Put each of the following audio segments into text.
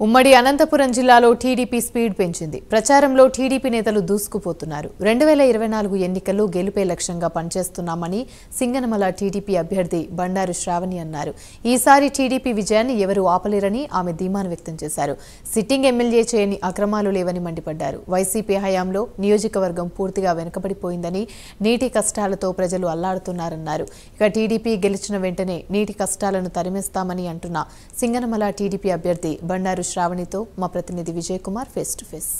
ఉమ్మడి అనంతపురం జిల్లాలో TDP speed పెంచింది. ప్రచారంలో టీడీపీ నేతలు దూసుకుపోతున్నారు. 2024 ఎన్నికల్లో గెలుపే లక్ష్యంగా పనిచేస్తున్నామని సింగనమల టీడీపీ అభ్యర్థి బండారు శ్రావణి అన్నారు. ఈసారి టీడీపీ విజయాన్ని ఎవరూ ఆపలేరని ఆమె ధీమాను వ్యక్తం చేశారు. సిట్టింగ్ ఎమ్మెల్యే చేయని అక్రమాలు లేవని మండిపడ్డారు. వైసీపీ హయాంలో నియోజకవర్గం పూర్తిగా వెనుకబడిపోయిందని, నీటి కష్టాలతో ప్రజలు అల్లాడుతున్నారన్నారు. ఇక టీడీపీ గెలిచిన వెంటనే నీటి కష్టాలను తరిమేస్తామని అంటున్న సింగనమల టీడీపీ అభ్యర్థి బండారు శ్రావణితో మా ప్రతినిధి Vijay Kumar face to face.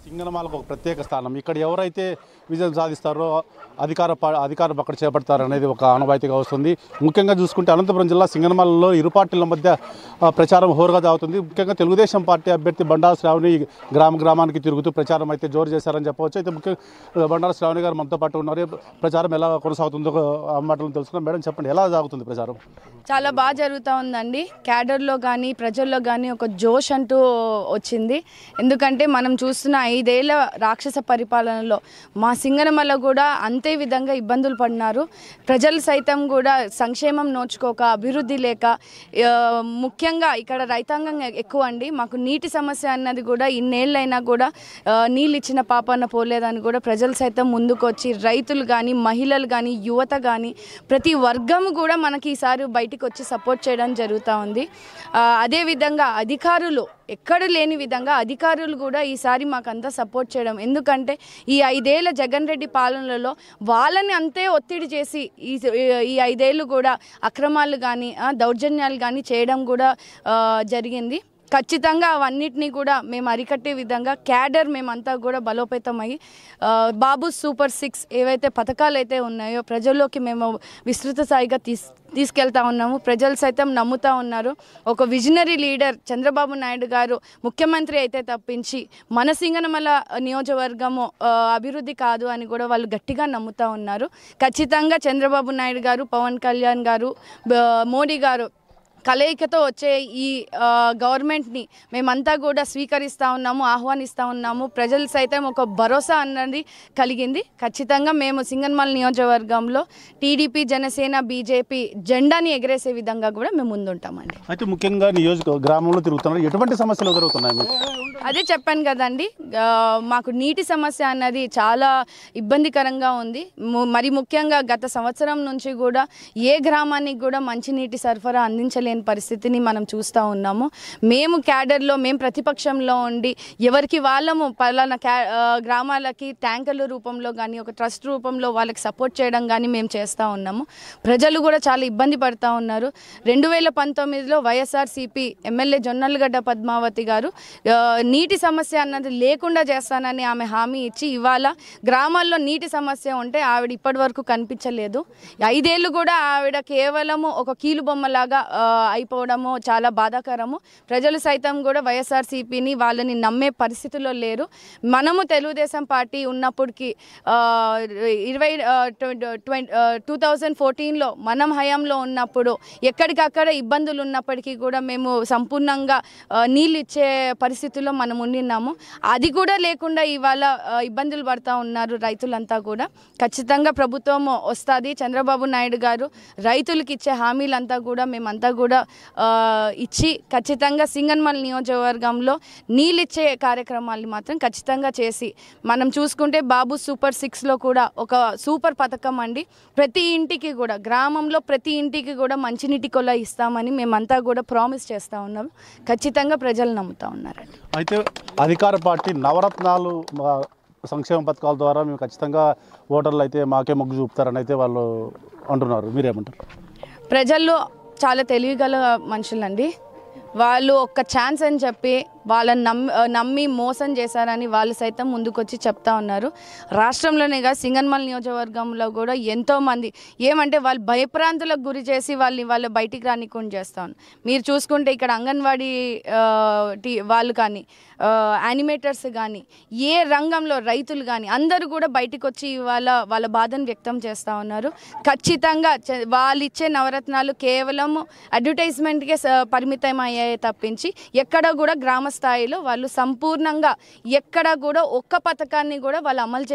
సింగనమలకు ఒక ప్రత్యేక స్థానం. ఇక్కడ ఎవరైతే విజయం సాధిస్తారో అధికారం అక్కడ చేపడతారనేది ఒక ఆనవాయితీగా వస్తుంది. ముఖ్యంగా చూసుకుంటే అనంతపురం జిల్లా సింగనమలలో ఇరు పార్టీల మధ్య ప్రచారం హోరుగా సాగుతుంది. ముఖ్యంగా తెలుగుదేశం పార్టీ అభ్యర్థి బండారు శ్రావణి గ్రామానికి తిరుగుతూ ప్రచారం అయితే జోరు చేశారని చెప్పవచ్చు. అయితే ముఖ్యంగా బండారు శ్రావణి గారు మనతో పాటు ఉన్నారు. ప్రచారం ఎలా కొనసాగుతుందో ఆ మాటలను తెలుసుకున్నాం. మేడం చెప్పండి, ఎలా సాగుతుంది ప్రచారం? చాలా బాగా జరుగుతూ ఉందండి. క్యాడర్లో కానీ ప్రజల్లో కానీ ఒక జోష్ అంటూ వచ్చింది. ఎందుకంటే మనం చూస్తున్న 5 ఏళ్ల రాక్షస పరిపాలనలో మా సింగనమల కూడా అంతే విధంగా ఇబ్బందులు పడినారు. ప్రజలు సైతం కూడా సంక్షేమం నోచుకోక, అభివృద్ధి లేక, ముఖ్యంగా ఇక్కడ రైతాంగం ఎక్కువ అండి. మాకు నీటి సమస్య అన్నది కూడా ఇన్నేళ్ళైనా కూడా నీళ్ళు ఇచ్చిన పాపన్న పోలేదని కూడా ప్రజలు సైతం ముందుకొచ్చి, రైతులు కానీ, మహిళలు కానీ, యువత కానీ ప్రతి వర్గం కూడా మనకి ఈసారి బయటికి వచ్చి సపోర్ట్ చేయడం జరుగుతూ ఉంది. అదేవిధంగా అధికారులు ఎక్కడ లేని విధంగా అధికారులు కూడా ఈసారి మాకంతా సపోర్ట్ చేయడం. ఎందుకంటే ఈ 5 ఏళ్ల జగన్ రెడ్డి పాలనలో వాళ్ళని అంతే ఒత్తిడి చేసి ఈ 5 ఏళ్ళు కూడా అక్రమాలు కానీ దౌర్జన్యాలు కానీ చేయడం కూడా జరిగింది. ఖచ్చితంగా అవన్నిటినీ కూడా మేము అరికట్టే విధంగా క్యాడర్ మేమంతా కూడా బలోపేతమై బాబు సూపర్ 6 ఏవైతే పథకాలు అయితే ఉన్నాయో ప్రజల్లోకి మేము విస్తృత స్థాయిగా తీసుకెళ్తా ఉన్నాము. ప్రజలు సైతం నమ్ముతూ ఉన్నారు. ఒక విజనరీ లీడర్ చంద్రబాబు నాయుడు గారు ముఖ్యమంత్రి అయితే తప్పించి మన సింగనమల నియోజకవర్గము అభివృద్ధి కాదు అని కూడా వాళ్ళు గట్టిగా నమ్ముతూ ఉన్నారు. ఖచ్చితంగా చంద్రబాబు నాయుడు గారు, పవన్ కళ్యాణ్ గారు, మోడీ గారు కలయికతో వచ్చే ఈ గవర్నమెంట్ని మేమంతా కూడా స్వీకరిస్తూ ఉన్నాము, ఆహ్వానిస్తూ ఉన్నాము. ప్రజలు సైతం ఒక భరోసా అన్నది కలిగింది. ఖచ్చితంగా మేము సింగనమల నియోజకవర్గంలో టీడీపీ, జనసేన, బీజేపీ జెండాని ఎగరేసే విధంగా కూడా మేము ముందుంటామండి. అయితే ముఖ్యంగా గ్రామంలో తిరుగుతున్నారు, ఎటువంటి సమస్యలు ఎదురవుతున్నాయి? అదే చెప్పాను కదండి, మాకు నీటి సమస్య అన్నది చాలా ఇబ్బందికరంగా ఉంది. మరి ముఖ్యంగా గత సంవత్సరం నుంచి కూడా ఏ గ్రామానికి కూడా మంచినీటి సరఫరా అందించలేని పరిస్థితిని మనం చూస్తూ ఉన్నాము. మేము క్యాడర్లో, మేము ప్రతిపక్షంలో ఉండి ఎవరికి వాళ్ళము పలానా గ్రామాలకి ట్యాంకర్ల రూపంలో కానీ, ఒక ట్రస్ట్ రూపంలో వాళ్ళకి సపోర్ట్ చేయడం కానీ మేము చేస్తూ ఉన్నాము. ప్రజలు కూడా చాలా ఇబ్బంది పడుతూ ఉన్నారు. 2019లో వైఎస్ఆర్సీపీ ఎమ్మెల్యే జొన్నలగడ్డ పద్మావతి గారు నీటి సమస్య అన్నది లేకుండా చేస్తానని ఆమె హామీ ఇచ్చి, ఇవాళ గ్రామాల్లో నీటి సమస్య ఉంటే ఆవిడ ఇప్పటి వరకు కనిపించలేదు. 5 ఏళ్ళు కూడా ఆవిడ కేవలము ఒక కీలుబొమ్మలాగా అయిపోవడము చాలా బాధాకరము. ప్రజలు సైతం కూడా వైఎస్ఆర్సీపీని వాళ్ళని నమ్మే పరిస్థితిలో లేరు. మనము తెలుగుదేశం పార్టీ ఉన్నప్పటికీ 2014లో మనం హయాంలో ఉన్నప్పుడు ఎక్కడికక్కడ ఇబ్బందులు ఉన్నప్పటికీ కూడా మేము సంపూర్ణంగా నీళ్ళు ఇచ్చే పరిస్థితుల్లో మనం ఉండినాము. అది కూడా లేకుండా ఇవాళ ఇబ్బందులు పడుతూ ఉన్నారు రైతులంతా కూడా. ఖచ్చితంగా ప్రభుత్వం వస్తుంది. చంద్రబాబు నాయుడు గారు రైతులకు ఇచ్చే హామీలంతా కూడా మేమంతా కూడా ఇచ్చి ఖచ్చితంగా సింగనమల నియోజకవర్గంలో నీళ్ళిచ్చే కార్యక్రమాలు మాత్రం ఖచ్చితంగా చేసి, మనం చూసుకుంటే బాబు సూపర్ 6లో కూడా ఒక సూపర్ పథకం అండి. ప్రతి ఇంటికి కూడా, గ్రామంలో ప్రతి ఇంటికి కూడా మంచినీటి కొల ఇస్తామని మేమంతా కూడా ప్రామిస్ చేస్తూ ఉన్నాము. ఖచ్చితంగా ప్రజలు నమ్ముతూ ఉన్నారండి. అయితే అధికార పార్టీ నవరత్నాలు సంక్షేమ పథకాల ద్వారా మేము ఖచ్చితంగా ఓటర్లు అయితే మాకే మొగ్గు చూపుతారని అయితే వాళ్ళు అంటున్నారు. మీరేమంటారు? ప్రజల్లో చాలా తెలివిగల మనుషులండి. వాళ్ళు ఒక్క ఛాన్స్ అని చెప్పి వాళ్ళని నమ్మి మోసం చేశారని వాళ్ళు సైతం ముందుకొచ్చి చెప్తా ఉన్నారు. రాష్ట్రంలోనే కాదు, సింగనమల నియోజకవర్గంలో కూడా ఎంతోమంది ఏమంటే వాళ్ళు భయప్రాంతులకు గురి చేసి వాళ్ళు బయటికి రానికుండా చేస్తూ ఉన్నారు. మీరు చూసుకుంటే ఇక్కడ అంగన్వాడీ వాళ్ళు కానీ, యానిమేటర్స్ కానీ, ఏ రంగంలో రైతులు కానీ అందరూ కూడా బయటకు వచ్చి ఇవాళ వాళ్ళ బాధను వ్యక్తం చేస్తూ ఉన్నారు. ఖచ్చితంగా వాళ్ళు ఇచ్చే నవరత్నాలు కేవలం అడ్వర్టైజ్మెంట్కే పరిమితం అయ్యాయి తప్పించి ఎక్కడ కూడా గ్రామ స్థాయిలో వాళ్ళు సంపూర్ణంగా ఎక్కడా కూడా ఒక్క పథకాన్ని కూడా వాళ్ళు అమలు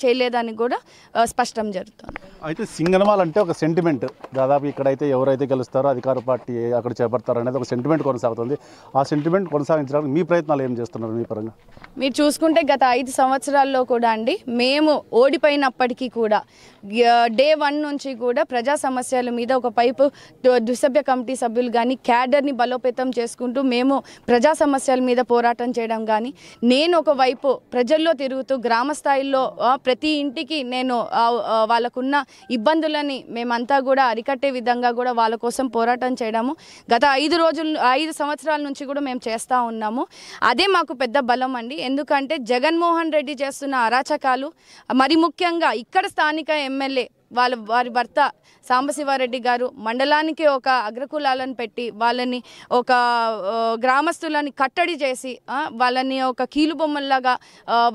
చేయలేదని కూడా స్పష్టం జరుగుతుంది. అయితే సింగనమాల అంటే ఒక సెంటిమెంట్, దాదాపు ఇక్కడైతే ఎవరైతే గెలుస్తారో అధికార పార్టీ అక్కడ చేపడతారో అనేది ఒక సెంటిమెంట్ కొనసాగుతుంది. ఆ సెంటిమెంట్ కొనసాగించడానికి మీ ప్రయత్నాలు ఏం చేస్తున్నారు మీ పరంగా? మీరు చూసుకుంటే గత 5 సంవత్సరాల్లో కూడా అండి, మేము ఓడిపోయినప్పటికీ కూడా డే 1 నుంచి కూడా ప్రజా సమస్యల మీద ఒక పైపు దుసభ్య కమిటీ సభ్యులు కానీ క్యాడర్ని బలోపేతం చేసుకుంటూ మేము ప్రజా సమస్యల మీద పోరాటం చేయడం కానీ, నేను ఒకవైపు ప్రజల్లో తిరుగుతూ గ్రామ స్థాయిలో ప్రతి ఇంటికి నేను వాళ్ళకున్న ఇబ్బందులని మేమంతా కూడా అరికట్టే విధంగా కూడా వాళ్ళ కోసం పోరాటం చేయడము గత 5 సంవత్సరాల నుంచి కూడా మేము చేస్తూ ఉన్నాము. అదే మాకు పెద్ద బలం అండి. ఎందుకంటే జగన్మోహన్ రెడ్డి చేస్తున్న అరాచకాలు, మరి ముఖ్యంగా ఇక్కడ స్థానిక ఎమ్మెల్యే వారి భర్త సాంబశివారెడ్డి గారు మండలానికి ఒక అగ్రకులాలను పెట్టి వాళ్ళని ఒక గ్రామస్తులని కట్టడి చేసి వాళ్ళని ఒక కీలుబొమ్మల్లాగా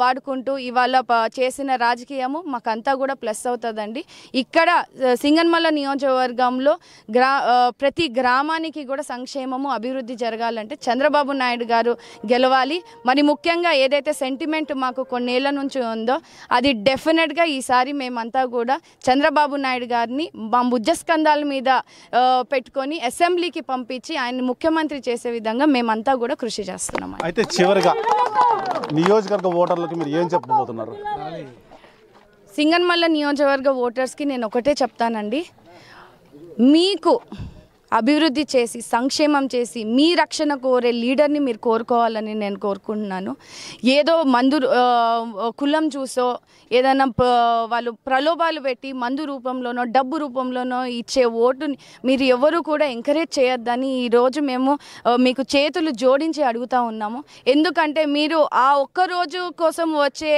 వాడుకుంటూ ఇవాళ చేసిన రాజకీయము మాకంతా కూడా ప్లస్ అవుతుందండి. ఇక్కడ సింగనమల నియోజకవర్గంలో ప్రతి గ్రామానికి కూడా సంక్షేమము అభివృద్ధి జరగాలంటే చంద్రబాబు నాయుడు గారు గెలవాలి. మరి ముఖ్యంగా ఏదైతే సెంటిమెంట్ మాకు కొన్నేళ్ల నుంచి ఉందో అది డెఫినెట్గా ఈసారి మేమంతా కూడా చంద్రబాబు నాయుడు గారిని మా భుజస్కంధాల మీద పెట్టుకొని అసెంబ్లీకి పంపించి ఆయన్ని ముఖ్యమంత్రి చేసే విధంగా మేమంతా కూడా కృషి చేస్తున్నాం. అయితే చివరిగా నియోజకవర్గ ఓటర్లకు మీరు ఏం చెప్పబోతున్నారు? సింగనమల నియోజకవర్గ ఓటర్స్కి నేను ఒకటే చెప్తానండి, మీకు అభివృద్ధి చేసి సంక్షేమం చేసి మీ రక్షణ కోరే లీడర్ని మీరు కోరుకోవాలని నేను కోరుకుంటున్నాను. ఏదో మందు కులం చూసో ఏదైనా వాళ్ళు ప్రలోభాలు పెట్టి మందు రూపంలోనో డబ్బు రూపంలోనో ఇచ్చే ఓటుని మీరు ఎవరు కూడా ఎంకరేజ్ చేయొద్దని ఈరోజు మేము మీకు చేతులు జోడించి అడుగుతూ ఉన్నాము. ఎందుకంటే మీరు ఆ ఒక్కరోజు కోసం వచ్చే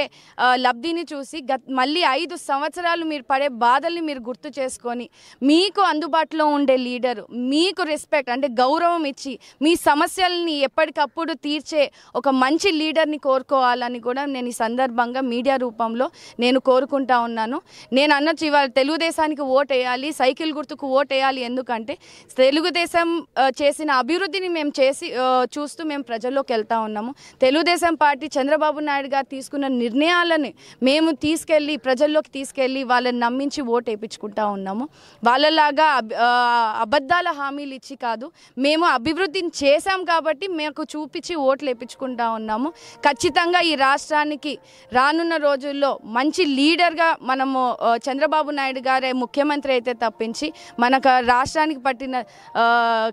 లబ్ధిని చూసి మళ్ళీ 5 సంవత్సరాలు మీరు పడే బాధల్ని మీరు గుర్తు చేసుకొని మీకు అందుబాటులో ఉండే లీడరు మీకు రెస్పెక్ట్ అంటే గౌరవం ఇచ్చి మీ సమస్యల్ని ఎప్పటికప్పుడు తీర్చే ఒక మంచి లీడర్ని కోరుకోవాలని కూడా నేను ఈ సందర్భంగా మీడియా రూపంలో నేను కోరుకుంటా ఉన్నాను. నేను అన్నట్టు ఇవాళ తెలుగుదేశానికి ఓటేయాలి, సైకిల్ గుర్తుకు ఓటేయాలి. ఎందుకంటే తెలుగుదేశం చేసిన అభివృద్ధిని మేము చూస్తూ మేము ప్రజల్లోకి వెళ్తూ ఉన్నాము. తెలుగుదేశం పార్టీ చంద్రబాబు నాయుడు గారు తీసుకున్న నిర్ణయాలని మేము ప్రజల్లోకి తీసుకెళ్ళి వాళ్ళని నమ్మించి ఓటు వేయించుకుంటా ఉన్నాము. వాళ్ళలాగా అబద్ధాల హామీలు ఇచ్చి కాదు, మేము అభివృద్ధిని చేశాం కాబట్టి మేము చూపించి ఓట్లు వేయించుకుంటా ఉన్నాము. ఖచ్చితంగా ఈ రాష్ట్రానికి రానున్న రోజుల్లో మంచి లీడర్గా మనము చంద్రబాబు నాయుడు గారే ముఖ్యమంత్రి అయితే తప్పించి మనకు రాష్ట్రానికి పట్టిన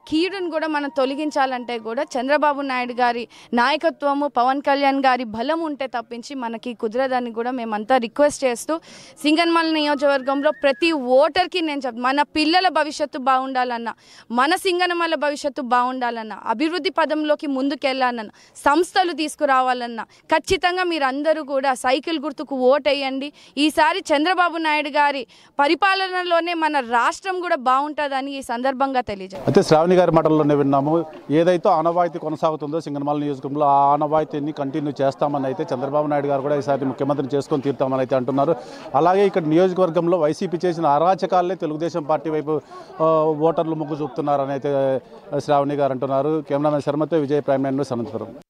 కీడును కూడా మనం తొలగించాలంటే కూడా చంద్రబాబు నాయుడు గారి నాయకత్వము, పవన్ కళ్యాణ్ గారి బలం ఉంటే తప్పించి మనకి కుదరదని కూడా మేమంతా రిక్వెస్ట్ చేస్తూ సింగనమల నియోజకవర్గంలో ప్రతి ఓటర్కి నేను మన పిల్లల భవిష్యత్తు బాగుండాలన్నా, మన సింగనమల భవిష్యత్తు బాగుండాలన్నా, అభివృద్ధి పదంలోకి ముందుకెళ్ళాలన్నా, సంస్థలు తీసుకురావాలన్నా ఖచ్చితంగా మీరందరూ కూడా సైకిల్ గుర్తుకు ఓటేయండి. ఈసారి చంద్రబాబు నాయుడు గారి పరిపాలనలోనే మన రాష్ట్రం కూడా బాగుంటుందని ఈ సందర్భంగా తెలియజేయాలి. అయితే శ్రావణి గారి మాటల్లోనే విన్నాము, ఏదైతే ఆనవాయితీ కొనసాగుతుందో సింగనమల నియోజకవర్గంలో ఆ ఆనవాయితీని కంటిన్యూ చేస్తామని అయితే చంద్రబాబు నాయుడు గారు కూడా ఈసారి ముఖ్యమంత్రిని చేసుకొని తీరుతామని అయితే అంటున్నారు. అలాగే ఇక్కడ నియోజకవర్గంలో వైసీపీ చేసిన అరాచకాలనే తెలుగుదేశం పార్టీ వైపు ఓటర్లు మొగ్గు చూపుతున్నారని అయితే శ్రావణి గారు అంటున్నారు. కెమెరామెన్ శర్మతో విజయ్, ప్రైమ్ 9 న్యూస్, అనంతపురం.